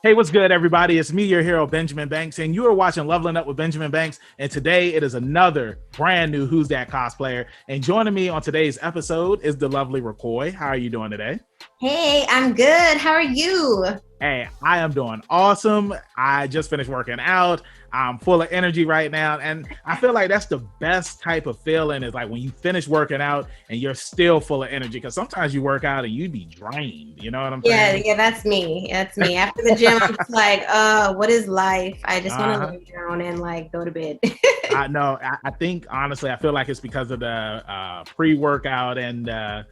Hey, what's good, everybody? It's me, your hero, Benjamin Banks, and you are watching Leveling Up with Benjamin Banks. And today it is another brand new Who's That Cosplayer. And joining me on today's episode is the lovely Roquois. How are you doing today? Hey, I'm good. How are you? Hey, I am doing awesome. I just finished working out. I'm full of energy right now. And I feel like that's the best type of feeling is like when you finish working out and you're still full of energy. Because sometimes you work out and you be drained. You know what I'm saying? Yeah, that's me. That's me. After the gym, I'm just like, what is life? I just want to lay down and like go to bed. I know. I think honestly, I feel like it's because of the pre-workout and the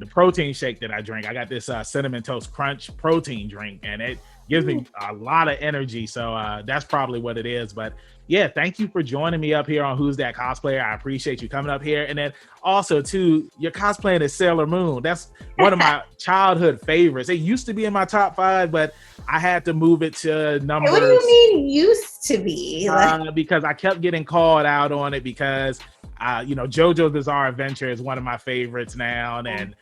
protein shake that I drink. I got this Cinnamon Toast Crunch protein drink, and it gives me a lot of energy. So that's probably what it is. But yeah, thank you for joining me up here on Who's That Cosplayer. I appreciate you coming up here. And then also too, you're cosplaying as Sailor Moon. That's one of my childhood favorites. It used to be in my top 5, but I had to move it to numbers. What do you mean used to be? Because I kept getting called out on it because JoJo's Bizarre Adventure is one of my favorites now. And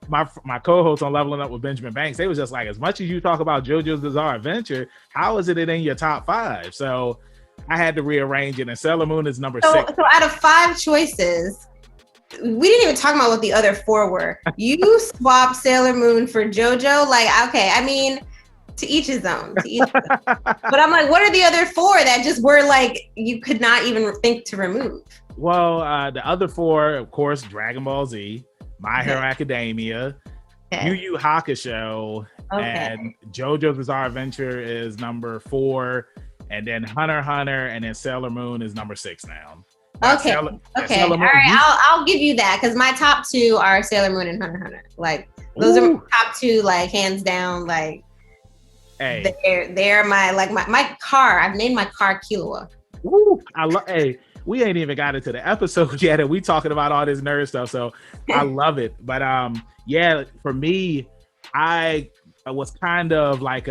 my co-host on Leveling Up with Benjamin Banks, they was just like, as much as you talk about JoJo's Bizarre Adventure, how is it in your top 5? So I had to rearrange it, and Sailor Moon is number 6. So out of 5 choices, we didn't even talk about what the other 4 were. You swapped Sailor Moon for JoJo. Like, okay, I mean, to each his own. But I'm like, what are the other 4 that just were like, you could not even think to remove? Well, the other 4, of course, Dragon Ball Z, My Hero Academia, Yu Yu Hakusho, and JoJo's Bizarre Adventure is number 4, and then Hunter x Hunter, and then Sailor Moon is number 6 now. Okay. All right. I'll give you that because my top 2 are Sailor Moon and Hunter x Hunter. Like those are my top 2, like hands down. Like they're my car. I've named my car Killua. Ooh, we ain't even got into the episode yet, and we talking about all this nerd stuff. So I love it. But for me, I was kind of like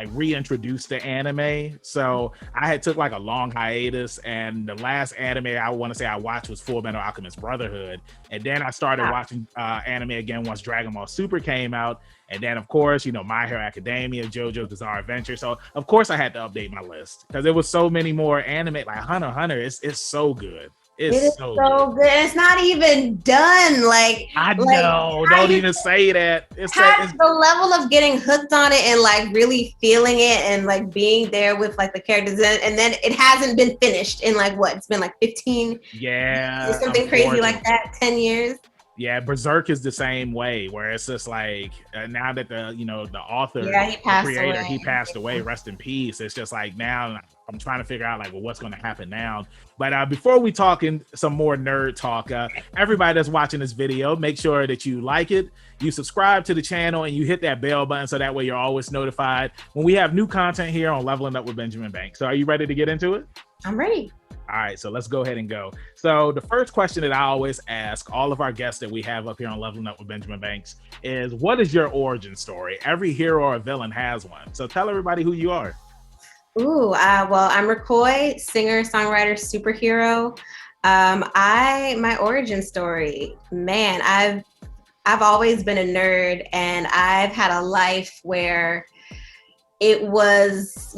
reintroduced to anime. So I had took like a long hiatus, and the last anime I want to say I watched was Full Metal Alchemist Brotherhood. And then I started watching anime again once Dragon Ball Super came out. And then, of course, My Hero Academia, JoJo's Bizarre Adventure. So, of course, I had to update my list because there was so many more anime. Like Hunter x Hunter, it's so good. It's so good. It's not even done. Like I know. Don't even say that. It's the level of getting hooked on it and like really feeling it and like being there with like the characters, and then it hasn't been finished in like what? It's been like 15. Yeah, something crazy like that. 10 years. Yeah, Berserk is the same way, where it's just like now that the author, he passed away. Rest in peace. It's just like now I'm trying to figure out like, well, what's going to happen now. But before we talk in some more nerd talk, everybody that's watching this video, make sure that you like it, you subscribe to the channel, and you hit that bell button so that way you're always notified when we have new content here on Leveling Up with Benjamin Banks. So are you ready to get into it? I'm ready. All right, so let's go ahead and go. So the first question that I always ask all of our guests that we have up here on Leveling Up with Benjamin Banks is, what is your origin story? Every hero or villain has one. So tell everybody who you are. Well, I'm Roquois, singer, songwriter, superhero. My origin story, man, I've always been a nerd, and I've had a life where it was,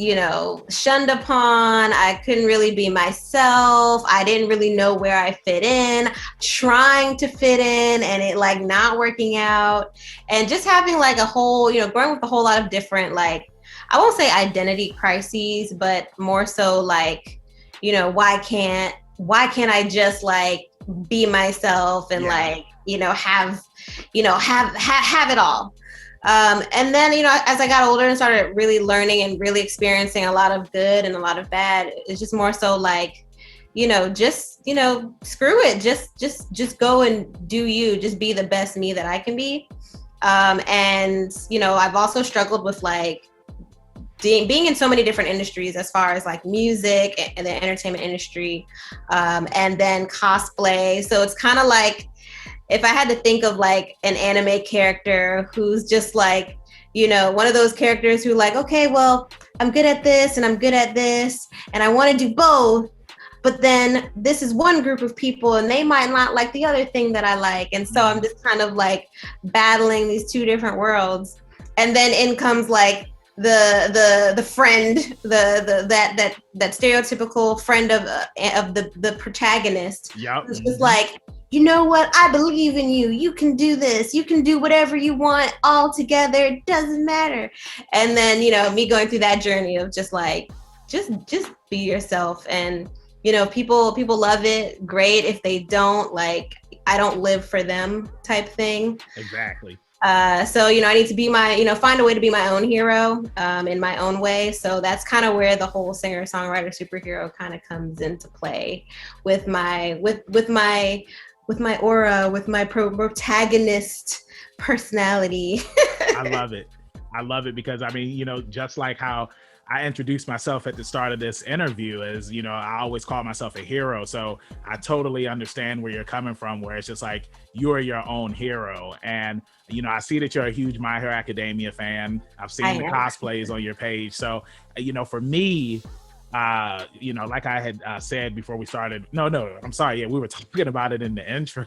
shunned upon. I couldn't really be myself. I didn't really know where I fit in, trying to fit in, and it like not working out, and just having like a whole, growing with a whole lot of different, like, I won't say identity crises, but more so like, why can't I just like be myself and like, have it all. And then, as I got older and started really learning and really experiencing a lot of good and a lot of bad, it's just more so like, screw it. Just go and do you. Just be the best me that I can be. And, I've also struggled with like being in so many different industries as far as like music and the entertainment industry, and then cosplay. So it's kind of like, if I had to think of like an anime character who's just like, one of those characters who like, okay, well, I'm good at this and I'm good at this and I want to do both, but then this is one group of people and they might not like the other thing that I like. And so I'm just kind of like battling these 2 different worlds. And then in comes like the friend, that stereotypical friend of the protagonist. Yep. It's just like, you know what? I believe in you. You can do this. You can do whatever you want all together. It doesn't matter. And then, you know, me going through that journey of just like, just be yourself. And, you know, people love it. Great. If they don't, like, I don't live for them type thing. Exactly. So, you know, I need to be find a way to be my own hero in my own way. So that's kind of where the whole singer, songwriter, superhero kind of comes into play with my aura, with my protagonist personality. I love it. I love it because, I mean, you know, just like how I introduced myself at the start of this interview as, you know, I always call myself a hero. So I totally understand where you're coming from, where it's just like, you are your own hero. And, you know, I see that you're a huge My Hero Academia fan. I've seen the cosplays on your page. So, you know, for me, you know, like I had said before we started, I'm sorry. Yeah, we were talking about it in the intro.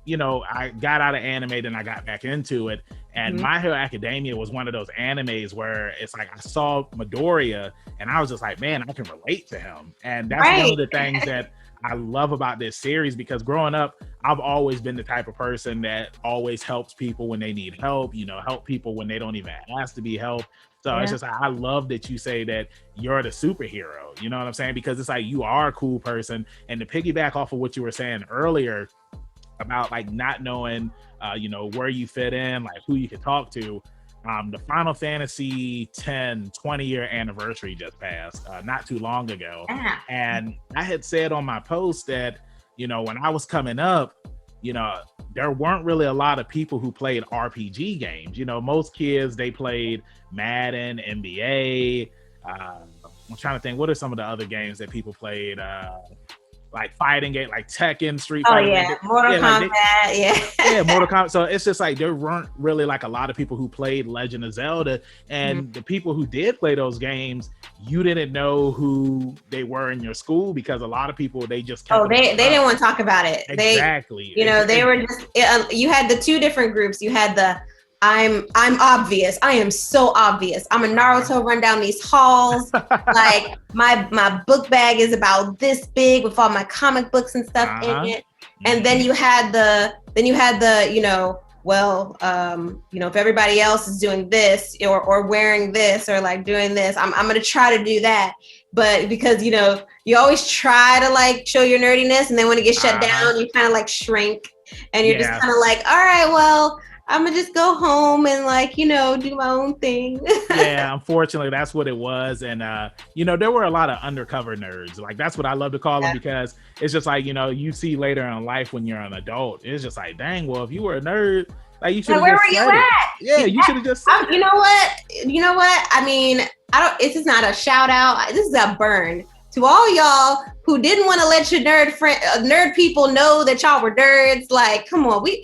You know, I got out of anime, then I got back into it. And My Hero Academia was one of those animes where it's like, I saw Midoriya and I was just like, man, I can relate to him. And that's one of the things that I love about this series, because growing up, I've always been the type of person that always helps people when they need help, you know, help people when they don't even ask to be helped. So it's just, I love that you say that you're the superhero, you know what I'm saying? Because it's like, you are a cool person. And to piggyback off of what you were saying earlier about like not knowing, you know, where you fit in, like who you could talk to. The Final Fantasy X 20-year anniversary just passed not too long ago. And I had said on my post that, you know, when I was coming up, you know, there weren't really a lot of people who played RPG games. You know, most kids, they played Madden, NBA. I'm trying to think, what are some of the other games that people played? Like fighting game, like Tekken, Street Fighter. Mortal Kombat, yeah, Mortal Kombat. So it's just like, there weren't really like a lot of people who played Legend of Zelda, and the people who did play those games, you didn't know who they were in your school, because a lot of they just kept they didn't want to talk about it. Exactly. They were just, you had the two different groups. You had the I'm obvious. I am so obvious. I'm a Naruto, run down these halls. Like my book bag is about this big with all my comic books and stuff in it. And then you had the, you know, well, you know, if everybody else is doing this or wearing this or like doing this, I'm going to try to do that. But because, you know, you always try to like show your nerdiness, and then when it gets shut down, you kind of like shrink, and you're just kind of like, all right, well, I'm gonna just go home and like, you know, do my own thing. Yeah, unfortunately, that's what it was. And, you know, there were a lot of undercover nerds. Like, that's what I love to call them, because it's just like, you know, you see later in life when you're an adult, it's just like, dang, well, if you were a nerd, like, you should have where were you at? Yeah, you should have just said you know what? I mean, this is not a shout out. This is a burn to all y'all who didn't want to let your nerd people know that y'all were nerds. Like, come on, we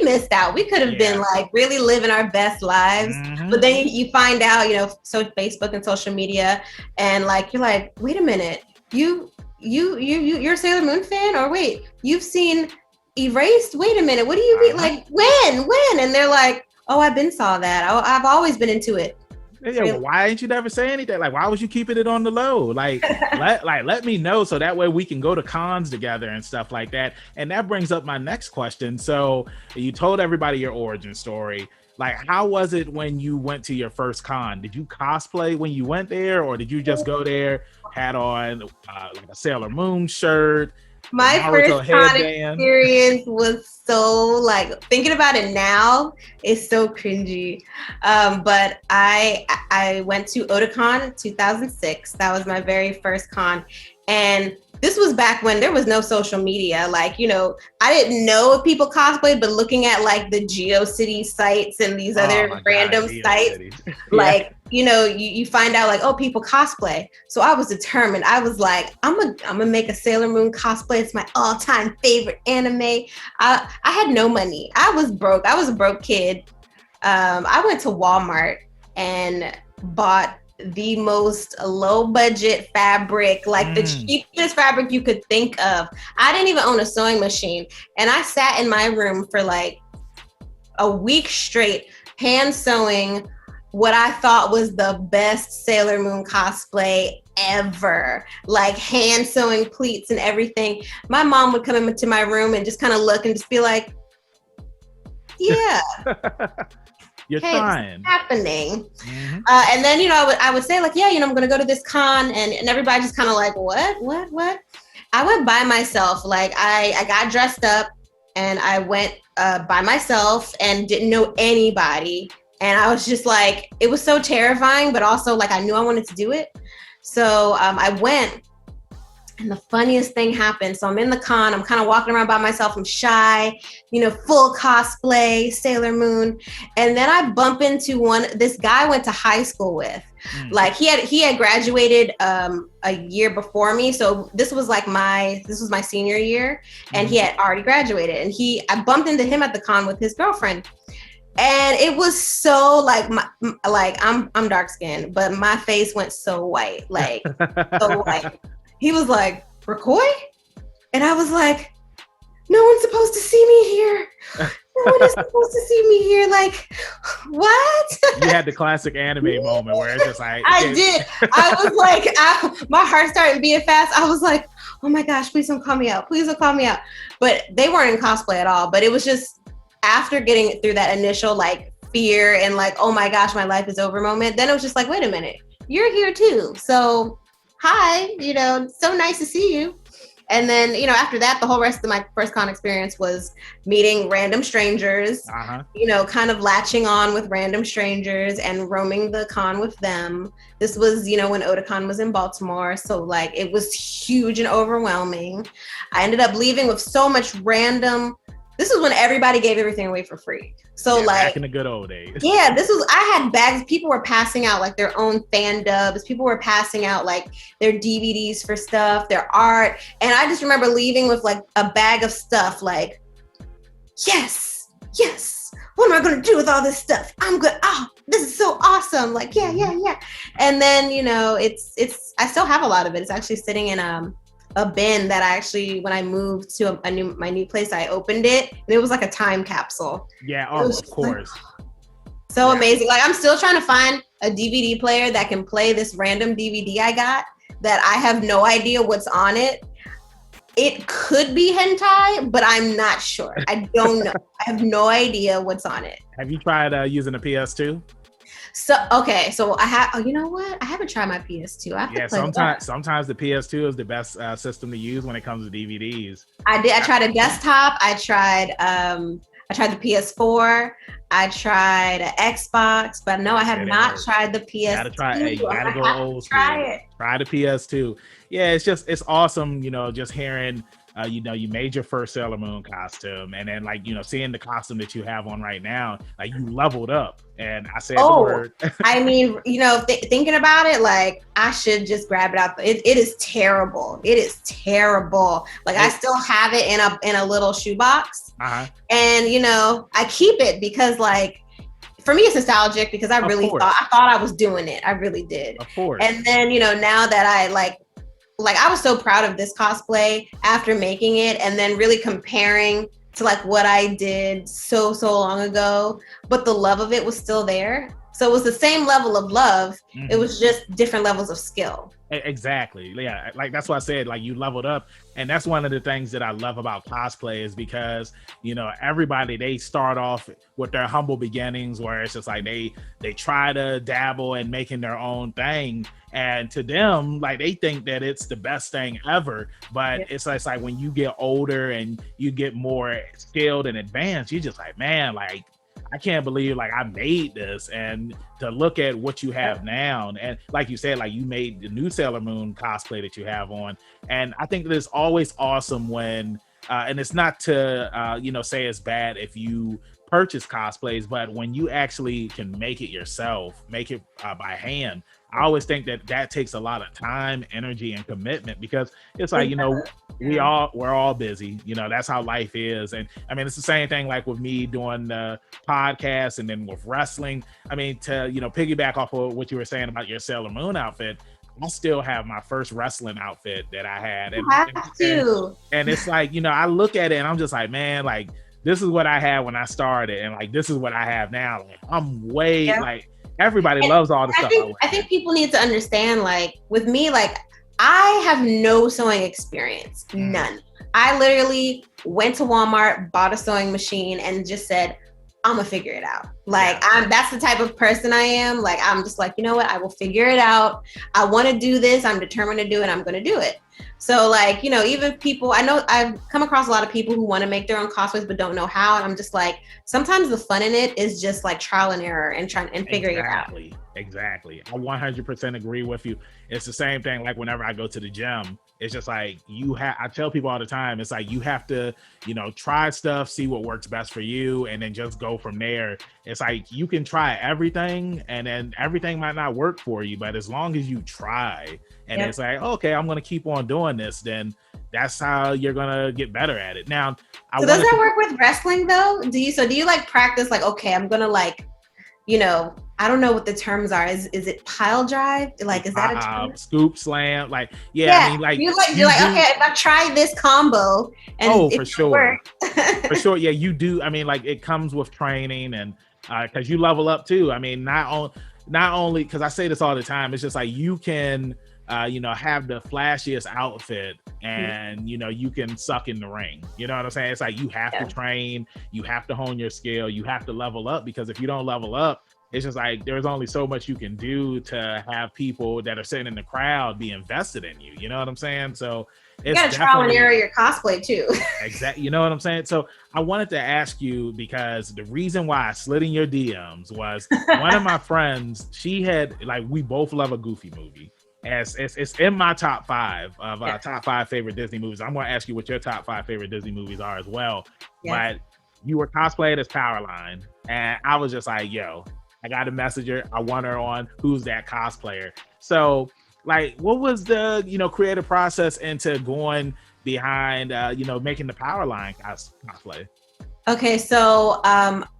missed out. We could have been like really living our best lives. But then you find out, you know, so Facebook and social media, and like, you're like, wait a minute, you're a Sailor Moon fan? Or wait, you've seen Erased? Wait a minute, what do you mean? Like, when? And they're like, oh, I've been saw that. I've always been into it. Yeah, well, why didn't you never say anything? Like, why was you keeping it on the low? Like, let me know, so that way we can go to cons together and stuff like that. And that brings up my next question. So you told everybody your origin story. Like, how was it when you went to your first con? Did you cosplay when you went there, or did you just go there, had on like a Sailor Moon shirt? My first con experience was so, like, thinking about it now is so cringy. But I went to Otakon 2006. That was my very first con. And this was back when there was no social media. Like, you know, I didn't know if people cosplayed, but looking at like the GeoCity sites and these other random sites, like, you know, you find out like, oh, people cosplay. So I was determined. I was like, I'm gonna make a Sailor Moon cosplay. It's my all-time favorite anime. I had no money. I was broke. I was a broke kid. I went to Walmart and bought the most low budget fabric, like the cheapest fabric you could think of. I didn't even own a sewing machine. And I sat in my room for like a week straight, hand sewing what I thought was the best Sailor Moon cosplay ever, like hand sewing pleats and everything. My mom would come into my room and just kind of look and just be like, yeah. You're trying. It's happening. Mm-hmm. And then, I would say like, yeah, I'm going to go to this con, and everybody just kind of like, what? I went by myself. Like I got dressed up and I went by myself and didn't know anybody. And I was just like, it was so terrifying, but also like, I knew I wanted to do it. So I went. And the funniest thing happened. So I'm in the con, I'm kind of walking around by myself. I'm shy, full cosplay, Sailor Moon. And then I bump into this guy I went to high school with. Like he had graduated a year before me. So this was my senior year, and he had already graduated. And I bumped into him at the con with his girlfriend. And it was so like, I'm dark skinned, but my face went so white, like so white. He was like, Roquois? And I was like, no one's supposed to see me here. No one is supposed to see me here. Like, what? You had the classic anime moment where it's just like. I did. I was like, my heart started beating fast. I was like, oh my gosh, please don't call me out. Please don't call me out. But they weren't in cosplay at all. But it was just after getting through that initial like fear and like, oh my gosh, my life is over moment. Then it was just like, wait a minute, you're here too. So hi, so nice to see you. And then, after that, the whole rest of my first con experience was meeting random strangers, kind of latching on with random strangers and roaming the con with them. This was, when Otakon was in Baltimore. So like, it was huge and overwhelming. I ended up leaving with so much this is when everybody gave everything away for free. So back in the good old days. Yeah, I had bags. People were passing out like their own fan dubs. People were passing out like their DVDs for stuff, their art. And I just remember leaving with like a bag of stuff like, yes. What am I going to do with all this stuff? I'm good. Oh, this is so awesome. Like, yeah. And then, I still have a lot of it. It's actually sitting in a bin that I actually, when I moved to my new place, I opened it, and it was like a time capsule. Yeah, of course. Like, so amazing. Like, I'm still trying to find a DVD player that can play this random DVD I got that I have no idea what's on it. It could be hentai, but I'm not sure. I don't know. I have no idea what's on it. Have you tried using a PS2? So I have. Oh, you know what? I haven't tried my PS2. Sometimes the PS2 is the best system to use when it comes to DVDs. I did. I tried a desktop. I tried the PS4. I tried an Xbox, but no, I have not tried the PS2. You gotta go old school. Try the PS2. Yeah, it's awesome. Just hearing. You made your first Sailor Moon costume, and then seeing the costume that you have on right now, like you leveled up. And I said the word. I mean, thinking about it, like I should just grab it out. It is terrible. It is terrible. Like I still have it in a little shoebox, and I keep it because like for me it's nostalgic because I really thought I was doing it. I really did. Of course. And then now that I like I was so proud of this cosplay after making it, and then really comparing to like what I did so long ago, but the love of it was still there. So it was the same level of love. Mm-hmm. It was just different levels of skill. Exactly. Yeah. Like that's why I said like you leveled up. And that's one of the things that I love about cosplay is because, everybody, they start off with their humble beginnings where it's just like they try to dabble in making their own thing. And to them, like they think that it's the best thing ever. But it's like when you get older and you get more skilled and advanced, you're just like, man, like I can't believe like I made this. And to look at what you have now, and like you said, like you made the new Sailor Moon cosplay that you have on. And I think that it's always awesome when, and it's not to, say it's bad if you purchase cosplays, but when you actually can make it yourself, make it by hand, I always think that takes a lot of time, energy, and commitment because it's like, we're all busy, that's how life is. And I mean, it's the same thing like with me doing the podcast and then with wrestling. I mean, to, piggyback off of what you were saying about your Sailor Moon outfit, I still have my first wrestling outfit that I had. And it's like, I look at it and I'm just like, man, like, this is what I had when I started. And like, this is what I have now. Like, I'm way like, Everybody loves all the stuff I wear. I think people need to understand, like with me, like I have no sewing experience, none. I literally went to Walmart, bought a sewing machine, and just said, I'm gonna figure it out. Like that's the type of person I am. Like I'm just like, you know what? I will figure it out. I want to do this. I'm determined to do it. I'm gonna do it. So like, you know, even people, I know I've come across a lot of people who want to make their own cosplays but don't know how. And I'm just like, sometimes the fun in it is just like trial and error and trying and figuring it out. Exactly. I 100% agree with you. It's the same thing like whenever I go to the gym. It's just like I tell people all the time, it's like you have to, you know, try stuff, see what works best for you, and then just go from there. It's like you can try everything and then everything might not work for you, but as long as you try and it's like, okay, I'm going to keep on doing this, then that's how you're going to get better at it. Now, does that work with wrestling though? Do you like practice like, okay, I'm going to like, you know, I don't know what the terms are. Is it pile drive? Like, is that a term? Scoop slam? Like, I mean, like, you're like, okay, if I try this combo, and for sure, for sure, yeah, you do. I mean, like, it comes with training, and because you level up too. I mean, not only because I say this all the time. It's just like you can, you know, have the flashiest outfit, and you know, you can suck in the ring. You know what I'm saying? It's like you have to train, you have to hone your skill, you have to level up, because if you don't level up, it's just like there's only so much you can do to have people that are sitting in the crowd be invested in you. You know what I'm saying? So it's you gotta trial and error your cosplay too. Exactly. You know what I'm saying? So I wanted to ask you, because the reason why I slid in your DMs was one of my friends, she had, like, we both love a Goofy movie. As it's in my top 5 of top 5 favorite Disney movies. I'm going to ask you what your top 5 favorite Disney movies are as well. But you were cosplayed as Powerline, and I was just like, yo, I got to message her. I want her on Who's That Cosplayer. So, like, what was the, you know, creative process into going behind, you know, making the Powerline cosplay? Okay, so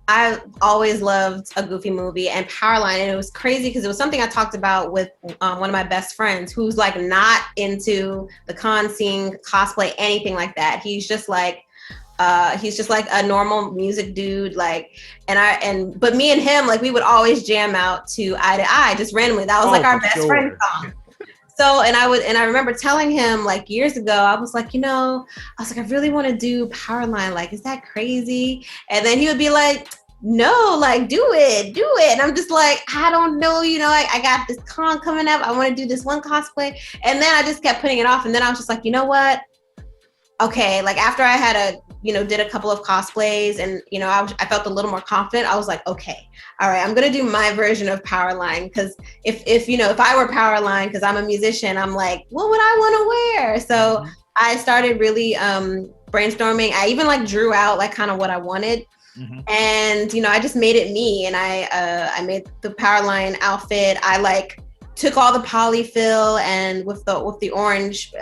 I always loved a Goofy movie and Powerline, and it was crazy because it was something I talked about with one of my best friends who's like not into the con scene, cosplay, anything like that. He's just like a normal music dude, like, but me and him, like, we would always jam out to Eye to Eye just randomly. That was like our best friend song. So, and I remember telling him like years ago, I was like, I really want to do Powerline. Like, is that crazy? And then he would be like, no, like, do it. And I'm just like, I don't know, I got this con coming up. I want to do this one cosplay. And then I just kept putting it off. And then I was just like, you know what? Okay, like after I had did a couple of cosplays and, I felt a little more confident. I was like, okay, all right, I'm going to do my version of Powerline. Because if I were Powerline, because I'm a musician, I'm like, what would I want to wear? So I started really brainstorming. I even like drew out like kind of what I wanted. And, I just made it me. And I made the Powerline outfit. I like took all the polyfill and with the orange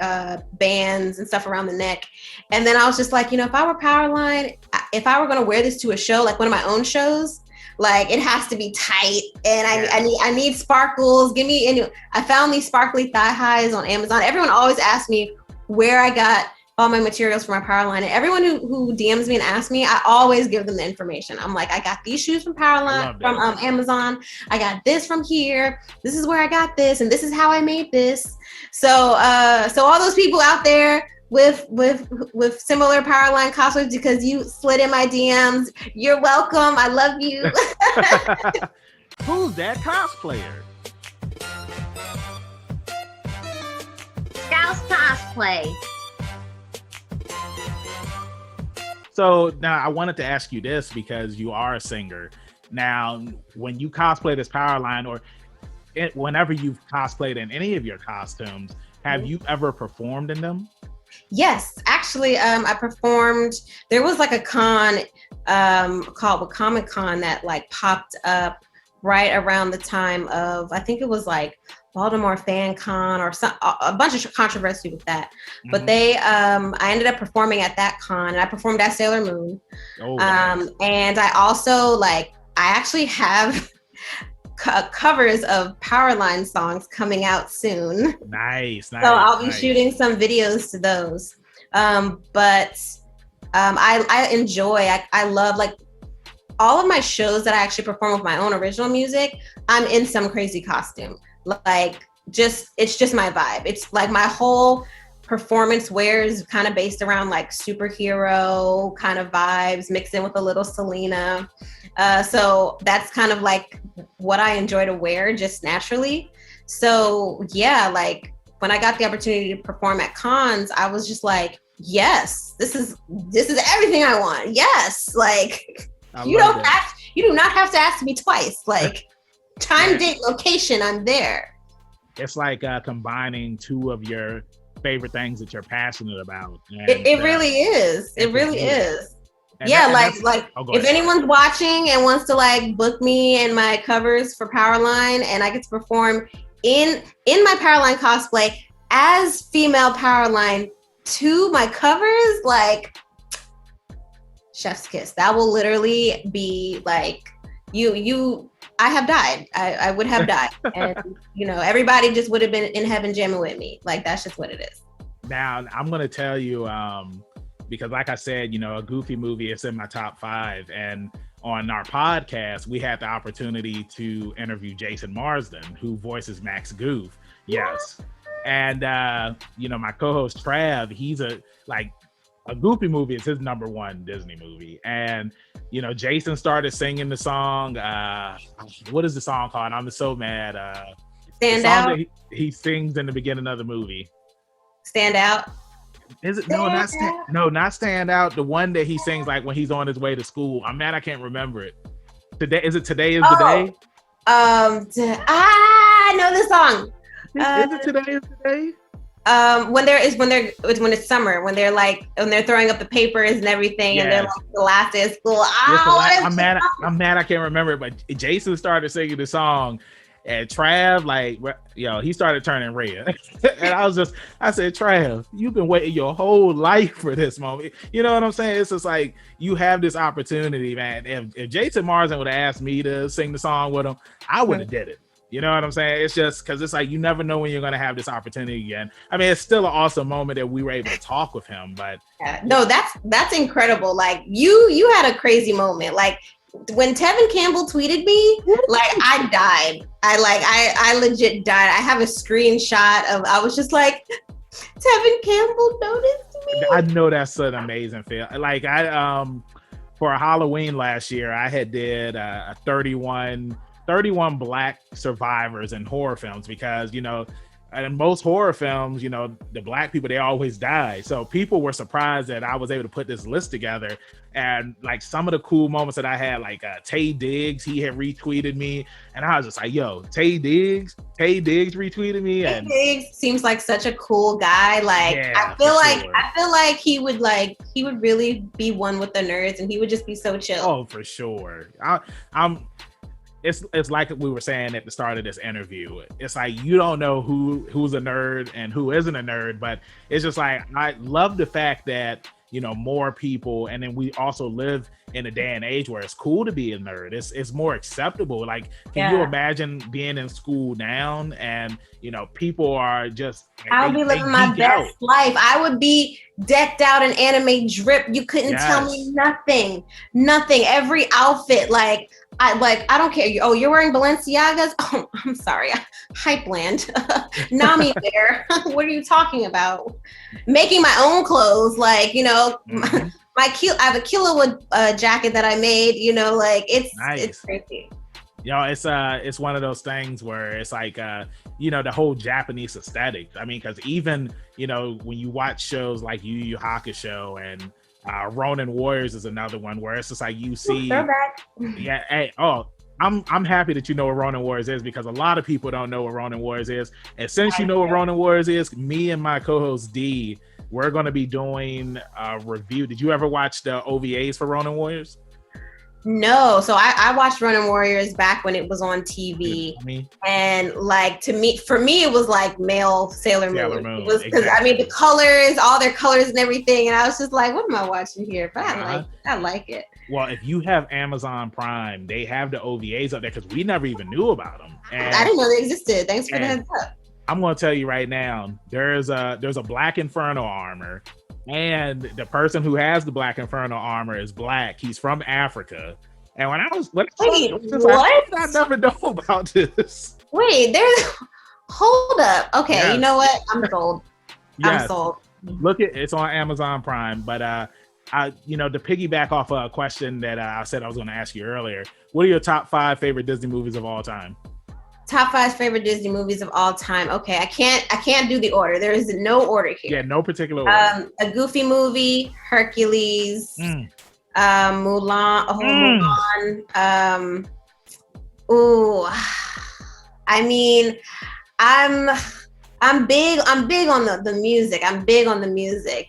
bands and stuff around the neck. And then I was just like, if I were Powerline, if I were going to wear this to a show, like one of my own shows, like it has to be tight. And I need sparkles. I found these sparkly thigh highs on Amazon. Everyone always asks me where I got all my materials for my Powerline. And everyone who DMs me and asks me, I always give them the information. I'm like, I got these shoes from Powerline, from Amazon. I got this from here. This is where I got this. And this is how I made this. So all those people out there with similar Powerline cosplays, because you slid in my DMs, you're welcome. I love you. Who's that cosplayer? Scouse Cosplay. So now I wanted to ask you this, because you are a singer. Now, when you cosplayed as Powerline, or whenever you've cosplayed in any of your costumes, have you ever performed in them? Yes, actually, I performed. There was like a con called Comic Con that like popped up right around the time of, I think it was like Baltimore Fan Con or a bunch of controversy with that. But I ended up performing at that con, and I performed at Sailor Moon. Nice. And I also I actually have covers of Powerline songs coming out soon. Nice. So I'll be shooting some videos to those. But I enjoy, I love like all of my shows that I actually perform with my own original music, I'm in some crazy costume. Like it's just my vibe. It's like my whole performance wear is kind of based around like superhero kind of vibes, mixed in with a little Selena. So that's kind of like what I enjoy to wear just naturally. So yeah, like when I got the opportunity to perform at cons, I was just like, yes, this is everything I want. Yes, like you do not have to ask me twice. Like time, date, location, I'm there. It's like combining two of your favorite things that you're passionate about. And, it really is. It really is. And yeah, if anyone's watching and wants to like book me and my covers for Powerline, and I get to perform in my Powerline cosplay as female Powerline to my covers, like chef's kiss. That will literally be like I have died. I would have died. And everybody just would have been in heaven jamming with me. Like that's just what it is. Now I'm gonna tell you, because like I said, a Goofy movie is in my top 5. And on our podcast, we had the opportunity to interview Jason Marsden, who voices Max Goof. Yes. And my co-host Trav, he's a Goofy movie is his number 1 Disney movie. And Jason started singing the song. What is the song called? I'm so mad. Stand Out. He sings in the beginning of the movie. Stand Out. Is it? No, not Stand Out. The one that he sings like when he's on his way to school. I'm mad I can't remember it. Today is it? Today is the day. I know this song. Is it Today is the day? When it's summer, when they're throwing up the papers and everything, yes. And they're like the last day of school. I'm mad I can't remember it, but Jason started singing the song, and Trav, he started turning red. And I said, Trav, you've been waiting your whole life for this moment. You know what I'm saying? It's just like you have this opportunity, man. If Jason Marsden would have asked me to sing the song with him, I would have did it. You know what I'm saying? It's just because it's like you never know when you're going to have this opportunity again. I mean, it's still an awesome moment that we were able to talk with him. But no, that's incredible. Like you had a crazy moment. Like when Tevin Campbell tweeted me, like I died. I legit died. I have a screenshot of I was just like, Tevin Campbell noticed me. I know that's an amazing feel. Like for Halloween last year, I had did a 31 Black survivors in horror films because, in most horror films, the Black people, they always die. So people were surprised that I was able to put this list together. And like some of the cool moments that I had, like Tay Diggs, he had retweeted me. And I was just like, yo, Tay Diggs retweeted me. And Tay Diggs seems like such a cool guy. Like, yeah, I feel like he would really be one with the nerds and he would just be so chill. Oh, for sure. It's like we were saying at the start of this interview. It's like you don't know who's a nerd and who isn't a nerd, but it's just like I love the fact that more people, and then we also live in a day and age where it's cool to be a nerd. It's more acceptable. Like, can you imagine being in school now and people are just I would be living my best life. I would be decked out in anime drip. You couldn't tell me nothing. Every outfit, I don't care. Oh, you're wearing Balenciagas? Oh, I'm sorry. Hypeland. Nami Bear. What are you talking about? Making my own clothes, mm-hmm. I have a Kilowood jacket that I made, it's nice. It's crazy. It's one of those things where it's like the whole Japanese aesthetic. I mean, because even when you watch shows like Yu Yu Hakusho and Ronin Warriors is another one where it's just like you see. Yeah. Hey. Oh, I'm happy that you know what Ronin Warriors is because a lot of people don't know what Ronin Warriors is. And since you know what Ronin Warriors is, me and my co-host D, we're going to be doing a review. Did you ever watch the OVAs for Ronin Warriors? No, so I watched Ronin Warriors back when it was on TV, and for me, it was like male Sailor Moon. It was because the colors, all their colors and everything, and I was just like, what am I watching here? But I like it. Well, if you have Amazon Prime, they have the OVAs up there because we never even knew about them. And I didn't know they existed. Thanks for the heads up. I'm going to tell you right now, there's a Black Inferno armor. And the person who has the Black Inferno armor is Black. He's from Africa. And when I Wait, I was just like, what? how did I never know about this? Wait, hold up. Okay, you know Yes. what? I'm sold. I'm Yes. sold. Look it's on Amazon Prime. But to piggyback off a question that I said I was going to ask you earlier, what are your top 5 favorite Disney movies of all time? Top 5 favorite Disney movies of all time. Okay, I can't do the order. There is no order here. Yeah, no particular order. A Goofy movie, Hercules, Mulan. Mulan. Ooh, I mean, I'm big on the music. I'm big on the music,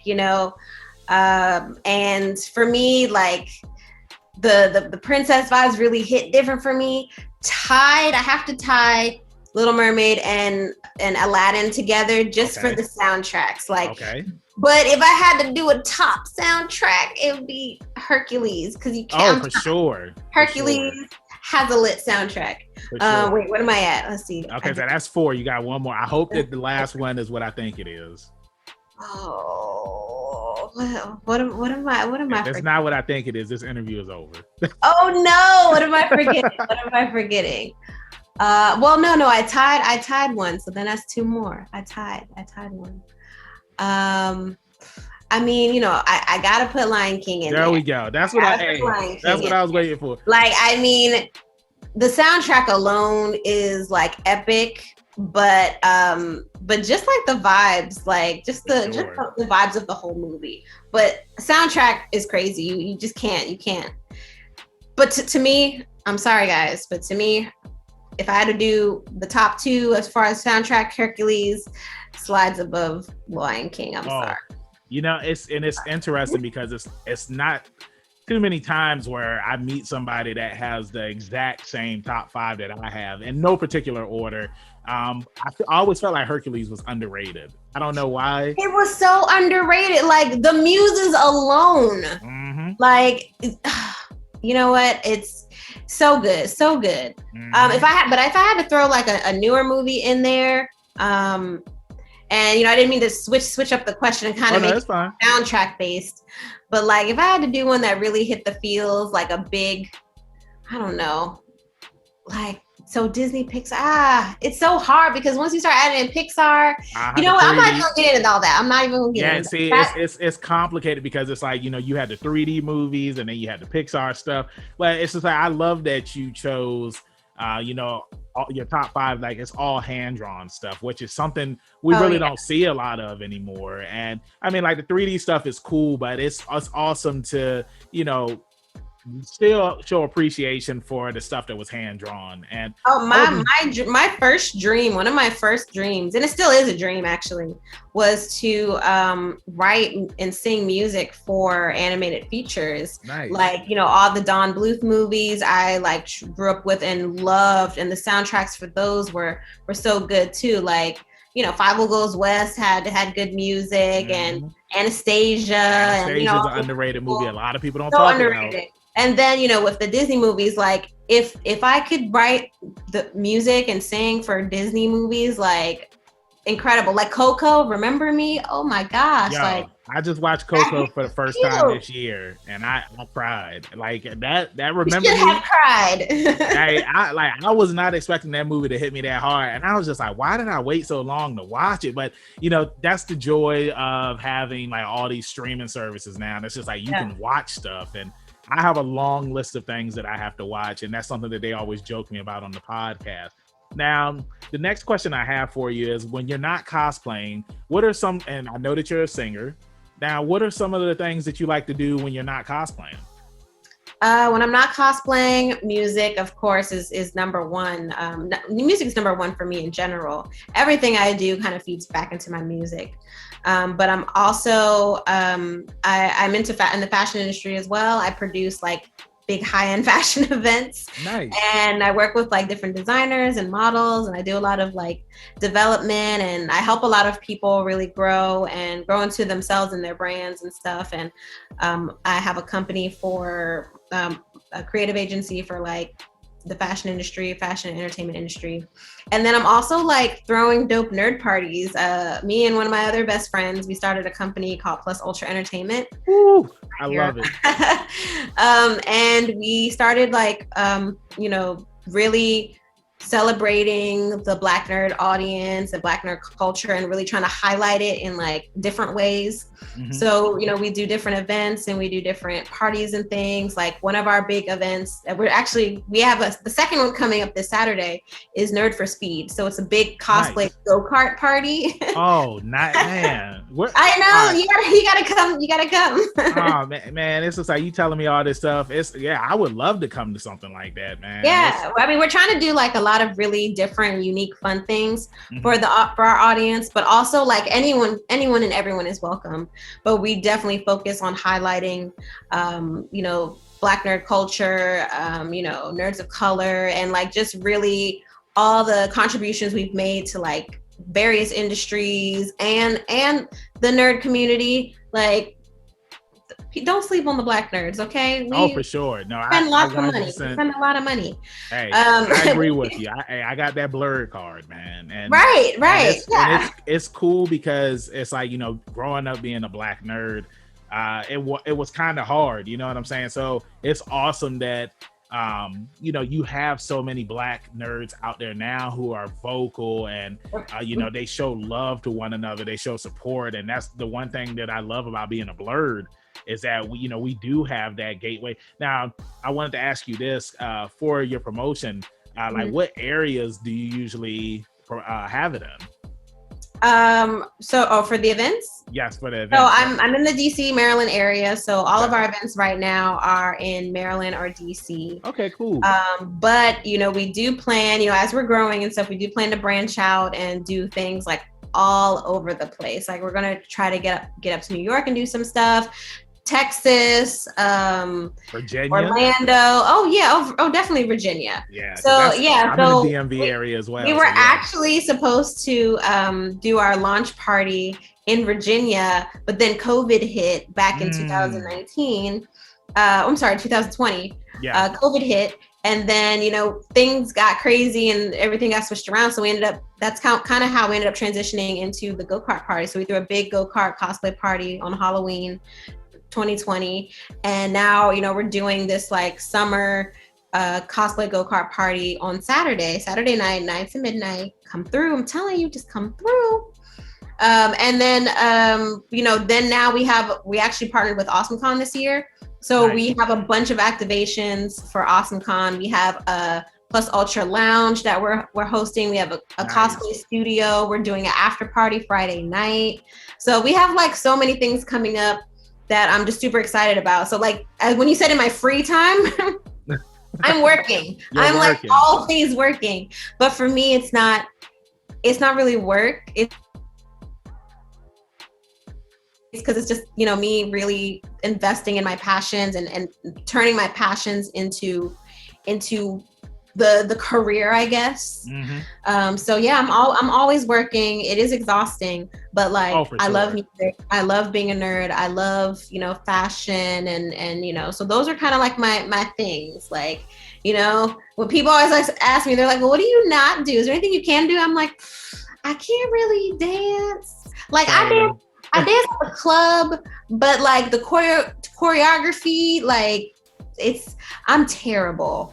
and for me, like the princess vibes really hit different for me. I have to tie Little Mermaid and Aladdin together just for the soundtracks. But if I had to do a top soundtrack, it would be Hercules, because you can't. For sure. Hercules has a lit soundtrack. Sure. Wait, what am I at? Let's see. Okay, so that's 4. You got one more. I hope that the last one is what I think it is. Oh, what am I? If it's not what I think it is, this interview is over. Oh no! What am I forgetting? Well, no, I tied one, so then that's 2 more. I tied one. I mean, I gotta put Lion King in there. There we go. That's what I was waiting for. Like, I mean, the soundtrack alone is like epic, but just like the vibes, like just the vibes of the whole movie. But soundtrack is crazy. You just can't. You can't. But to me, I'm sorry guys, but to me, if I had to do the top 2 as far as soundtrack, Hercules slides above Lion King. I'm sorry. It's interesting because it's not too many times where I meet somebody that has the exact same top 5 that I have in no particular order. I always felt like Hercules was underrated. I don't know why. It was so underrated. Like the muses alone. Mm-hmm. Like, you know what? It's so good, so good. Mm-hmm. If I had to throw like a newer movie in there, and I didn't mean to switch up the question and kind of make it soundtrack based, but like if I had to do one that really hit the feels, like a big, I don't know, like. So Disney, Pixar, it's so hard because once you start adding in Pixar, I'm not even gonna get into all that. I'm not even gonna get into that. Yeah, see, it's complicated because it's like, you had the 3D movies and then you had the Pixar stuff. But it's just like, I love that you chose, your top 5, like it's all hand-drawn stuff, which is something we really don't see a lot of anymore. And I mean, like the 3D stuff is cool, but it's awesome to, still show appreciation for the stuff that was hand drawn. And my first dream, one of my first dreams, and it still is a dream actually, was to write and sing music for animated features. Nice. Like all the Don Bluth movies I like grew up with and loved, and the soundtracks for those were so good too. Like Five Goes West had good music, and Anastasia. Anastasia's an underrated movie. A lot of people don't talk about. And then, with the Disney movies, like if I could write the music and sing for Disney movies, like incredible. Like Coco, Remember Me? Oh my gosh. I just watched Coco for the first time this year and I cried. Like that Remember Me. You have cried. I was not expecting that movie to hit me that hard. And I was just like, why did I wait so long to watch it? But that's the joy of having like all these streaming services now. And it's just like you can watch stuff, and I have a long list of things that I have to watch, and that's something that they always joke me about on the podcast. Now, the next question I have for you is, when you're not cosplaying, what are some, and I know that you're a singer, now what are some of the things that you like to do when you're not cosplaying? When I'm not cosplaying, music, of course, is number one. Music is number one for me in general. Everything I do kind of feeds back into my music. But I'm also, I'm in the fashion industry as well. I produce like big high-end fashion events. Nice. And I work with like different designers and models, and I do a lot of like development, and I help a lot of people really grow into themselves and their brands and stuff. And I have a company for a creative agency for like the fashion industry, fashion and entertainment industry. And then I'm also like throwing dope nerd parties. Me and one of my other best friends, we started a company called Plus Ultra Entertainment. Woo, I love it. And we started like, really celebrating the Black nerd audience, the Black nerd culture, and really trying to highlight it in like different ways. Mm-hmm. So, we do different events and we do different parties and things. Like one of our big events that we have the second one coming up this Saturday is Nerd for Speed. So it's a big cosplay go-kart party. Oh, man. I know, you gotta come. Oh man, it's just like you telling me all this stuff. I would love to come to something like that, man. Yeah, I mean, we're trying to do like a lot of really different, unique, fun things for our audience, but also like anyone and everyone is welcome. But we definitely focus on highlighting, Black nerd culture, nerds of color, and like just really all the contributions we've made to like various industries and the nerd community. Like, don't sleep on the Black nerds, okay? For sure. No, spend lots of money. We spend a lot of money. Hey, I agree with you. I got that blurred card, man. And right. And it's cool because it's like, growing up being a Black nerd, it was kind of hard, you know what I'm saying? So it's awesome that you have so many Black nerds out there now who are vocal and they show love to one another, they show support, and that's the one thing that I love about being a blurred, is that we do have that gateway. Now, I wanted to ask you this for your promotion, like what areas do you usually have it in? For the events? Yes, for the events. So I'm in the DC, Maryland area. So all of our events right now are in Maryland or DC. Okay, cool. But we do plan, as we're growing and stuff, we do plan to branch out and do things like all over the place. Like we're gonna try to get up to New York and do some stuff. Texas, Virginia, Orlando. Oh yeah, definitely Virginia. Yeah. So I'm so in the DMV area as well. We were actually supposed to do our launch party in Virginia, but then COVID hit back in 2019. 2020. Yeah. COVID hit, and then things got crazy and everything got switched around. So we ended up. That's kind of how we ended up transitioning into the go-kart party. So we threw a big go-kart cosplay party on Halloween 2020, and now we're doing this like summer cosplay go-kart party on Saturday night, 9 to midnight. Come through, I'm telling you, just come through. And then then now we actually partnered with AwesomeCon this year, so we have a bunch of activations for AwesomeCon. We have a Plus Ultra Lounge that we're hosting. We have a cosplay studio. We're doing an after party Friday night. So we have like so many things coming up that I'm just super excited about. So like when you said in my free time, I'm working. I'm like always working. But for me, it's not really work. It's because it's just, me really investing in my passions and turning my passions into the career, I guess. So yeah, I'm always working. It is exhausting, but like I love music. I love being a nerd. I love, fashion and so those are kind of like my things. Like, when people always like ask me, they're like, well, what do you not do? Is there anything you can do? I'm like, I can't really dance. Like I dance at the club, but like the choreography, like I'm terrible.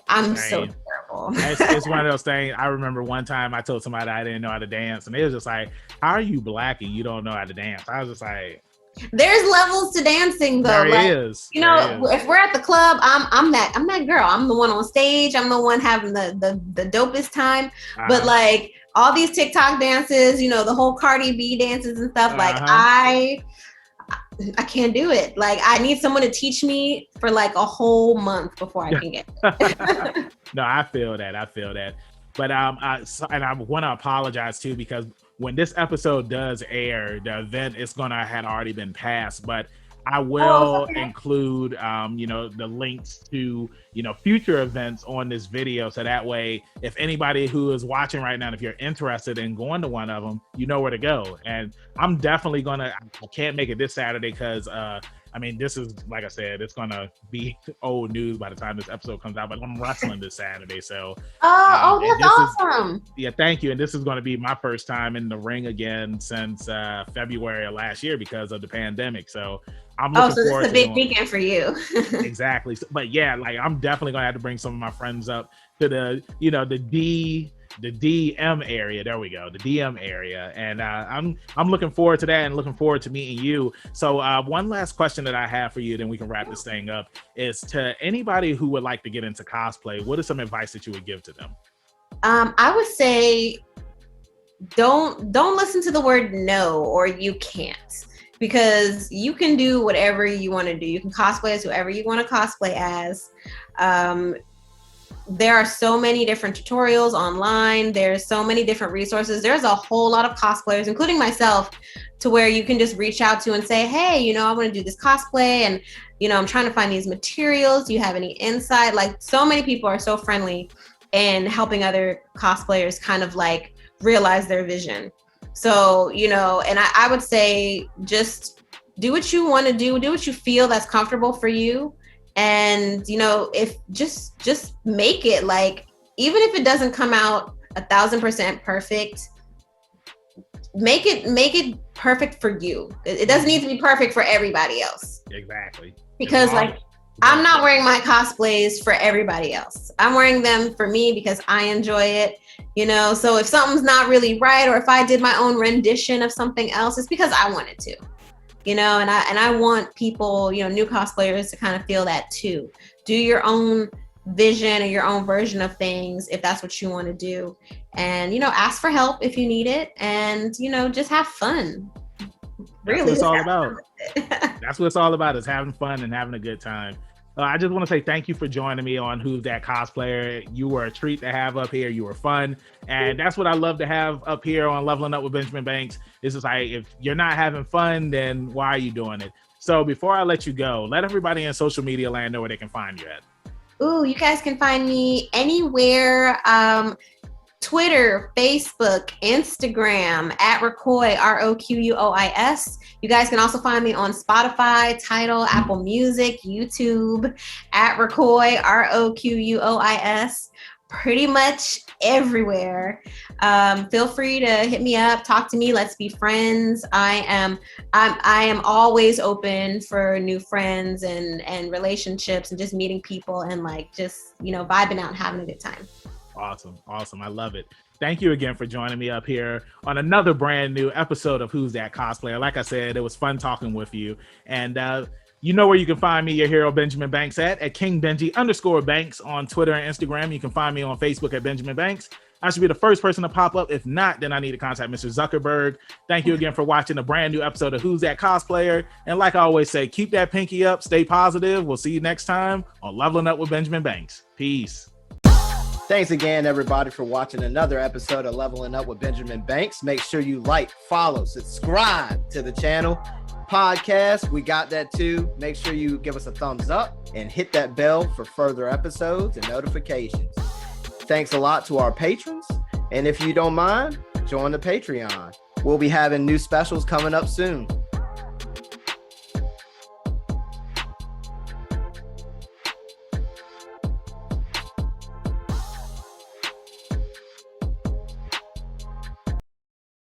I'm so terrible. It's one of those things. I remember one time I told somebody I didn't know how to dance, and they was just like, how are you Black and you don't know how to dance? I was just like, there's levels to dancing though. There is. If we're at the club, I'm that girl. I'm the one on stage. I'm the one having the dopest time. But like all these TikTok dances, the whole Cardi B dances and stuff, like I can't do it. Like I need someone to teach me for like a whole month before I can get it. No, I feel that. But I want to apologize too, because when this episode does air, the event is gonna had already been passed, but I will include the links to future events on this video, so that way if anybody who is watching right now, if you're interested in going to one of them, you know where to go. And I'm definitely I can't make it this Saturday because I mean, this is, like I said, it's gonna be old news by the time this episode comes out, but I'm wrestling this Saturday, so that's awesome. Thank you. And this is going to be my first time in the ring again since February of last year because of the pandemic. So I'm looking forward to this is a big weekend for you. Exactly. But yeah, like I'm definitely gonna have to bring some of my friends up to the DM area. There we go, the DM area, and I'm looking forward to that and looking forward to meeting you. So one last question that I have for you, then we can wrap this thing up, is to anybody who would like to get into cosplay, what is some advice that you would give to them? I would say don't listen to the word no or you can't, because you can do whatever you want to do. You can cosplay as whoever you want to cosplay as. There are so many different tutorials online. There's so many different resources. There's a whole lot of cosplayers, including myself, to where you can just reach out to and say, hey, I want to do this cosplay and, I'm trying to find these materials. Do you have any insight? Like, so many people are so friendly in helping other cosplayers kind of like realize their vision. So, and I would say just do what you want to do what you feel that's comfortable for you. And, if just make it, like, even if it doesn't come out 1,000% perfect, make it perfect for you. It doesn't need to be perfect for everybody else. Exactly. Because I'm not wearing my cosplays for everybody else. I'm wearing them for me because I enjoy it, so if something's not really right, or if I did my own rendition of something else, it's because I wanted to. And I want people, new cosplayers to kind of feel that too. Do your own vision or your own version of things if that's what you want to do. And, ask for help if you need it. And, just have fun. Really, that's what it's all about. That's what it's all about, is having fun and having a good time. I just want to say thank you for joining me on Who's That Cosplayer. You were a treat to have up here. You were fun. And that's what I love to have up here on Leveling Up with Benjamin Banks. It's just like, if you're not having fun, then why are you doing it? So before I let you go, let everybody in social media land know where they can find you at. Ooh, you guys can find me anywhere. Twitter, Facebook, Instagram, at Roquois, Roquois. You guys can also find me on Spotify, Tidal, Apple Music, YouTube, at Roquois, Roquois. Pretty much everywhere. Feel free to hit me up, talk to me, let's be friends. I am always open for new friends and relationships and just meeting people and vibing out and having a good time. Awesome. I love it. Thank you again for joining me up here on another brand new episode of Who's That Cosplayer. Like I said, it was fun talking with you. And you know where you can find me, your hero Benjamin Banks at KingBenji_Banks on Twitter and Instagram. You can find me on Facebook at Benjamin Banks. I should be the first person to pop up. If not, then I need to contact Mr. Zuckerberg. Thank you again for watching a brand new episode of Who's That Cosplayer. And like I always say, keep that pinky up, stay positive. We'll see you next time on Leveling Up with Benjamin Banks. Peace. Thanks again, everybody, for watching another episode of Leveling Up with Benjamin Banks. Make sure you like, follow, subscribe to the channel. Podcast, we got that too. Make sure you give us a thumbs up and hit that bell for further episodes and notifications. Thanks a lot to our patrons. And if you don't mind, join the Patreon. We'll be having new specials coming up soon.